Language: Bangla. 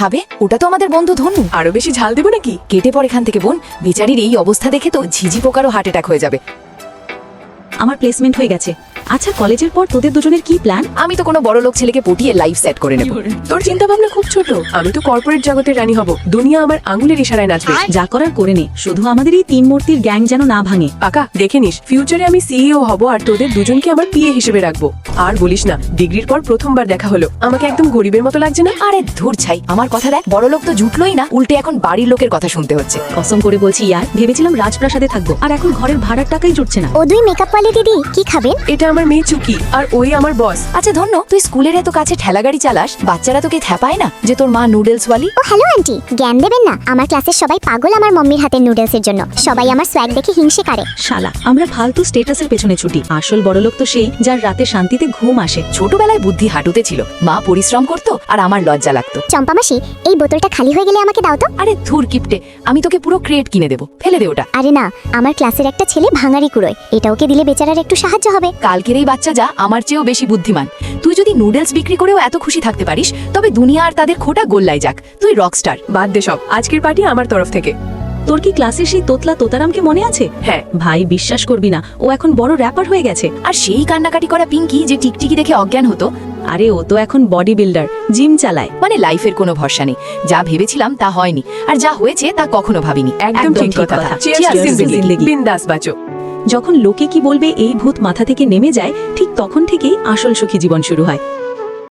হবে ওটা তো আমাদের বন্ধু ধনু। আরো বেশি ঝাল দেবো নাকি? কেটে পর এখান থেকে বোন, বেচারির এই অবস্থা দেখে তো ঝিঝি পোকারও হার্ট অ্যাটাক হয়ে যাবে। আমার প্লেসমেন্ট হয়ে গেছে। আচ্ছা, কলেজের পর তোদের দুজনের কি প্ল্যান? আমি তো কোনো বড় লোক ছেলেকে পটিয়ে লাইফ সেট করে নেব। তোর চিন্তা ভাবনা খুব ছোট। আমি তো কর্পোরেট জগতের রানী হব, দুনিয়া আমার আঙুলের ইশারায় নাচবে। যা করার করে নে, শুধু আমাদের এই তিন মূর্তির গ্যাং যেন না ভাঙে। পাকা দেখে নিস, ফিউচারে আমি সিইও হব আর তোদের দুজনকে আমার পিএ হিসেবে রাখবো। আর বলিস না, ডিগ্রির পর প্রথমবার দেখা হলো, আমাকে একদম গরিবের মতো লাগছে না? আরে ধুর ছাই, আমার কথা দেখ, বড় লোক তো জুটলোই না, উল্টে এখন বাড়ির লোকের কথা শুনতে হচ্ছে। কসম করে বলছি ইয়ার, ভেবেছিলাম রাজপ্রাসাদে থাকবো, আর এখন ঘরের ভাড়ার টাকাই জুটছে না। ও দুই মেকআপ ওয়ালি দিদি, কি খাবেন? এটা আমার মেয়ে চুকি, আর ওই আমার বস। আচ্ছা ধন্য, তুই স্কুলের এত কাছে ঠেলা গাড়ি চালাস, বাচ্চারা তোকে থ্যাপায় না যে তোর মা নুডলস ওয়ালি? ও হ্যালো আন্টি, জ্ঞান দেবেন না। আমার ক্লাসের সবাই পাগল আমার মম্মির হাতের নুডলসের জন্য। সবাই আমার সোয়াগ দেখে হিংসে করে। শালা, আমরা ফালতু স্টেটাসের পেছনে ছুটি, আসল বড়লোক তো সেই যার রাতে শান্তিতে ঘুম আসে। ছোটবেলায় বুদ্ধি হাঁটুতে ছিল, মা পরিশ্রম করতো আর আমার লজ্জা লাগতো। চম্পা মাসি, এই বোতলটা খালি হয়ে গেলে আমাকে দাও তো। আরে ধুর কিপটে, আমি তোকে পুরো ক্রেট কিনে দেবো, ফেলে দে ওটা। আরে না, আমার ক্লাসের একটা ছেলে ভাঙারি কুড়োয়, এটা ওকে দিলে বেচারার একটু সাহায্য হবে। কালকের এই বাচ্চা যা আমার চেয়েও বেশি বুদ্ধিমান। তুই যদি নুডলস বিক্রি করেও এত খুশি থাকতে পারিস, তবে দুনিয়া আর তাদের খোটা গোল্লায় যাক, তুই রকস্টার। বাদ দে সব, আজকের পার্টি আমার তরফ থেকে। তোর কি ক্লাসের সেই তোতলা তোতারামকে মনে আছে? হ্যাঁ। ভাই, বিশ্বাস করবি না, ও এখন বড় র্যাপার হয়ে গেছে। আর সেই কান্নাকাটি করা পিঙ্কি যে টিকটিকি দেখে অজ্ঞান হতো, আরে ও তো এখন বডি বিল্ডার, জিম চালায়। মানে লাইফের কোনো ভরসা নেই। যা ভেবেছিলাম তা হয়নি, আর যা হয়েছে তা কখনো ভাবিনি। একদম ঠিক কথা। Cheers to জিন্দেগি। বিন্দাস বাঁচো। যখন লোকে কি বলবে এই ভূত মাথা থেকে নেমে যায়, ঠিক তখন থেকেই আসল সুখী জীবন শুরু হয়।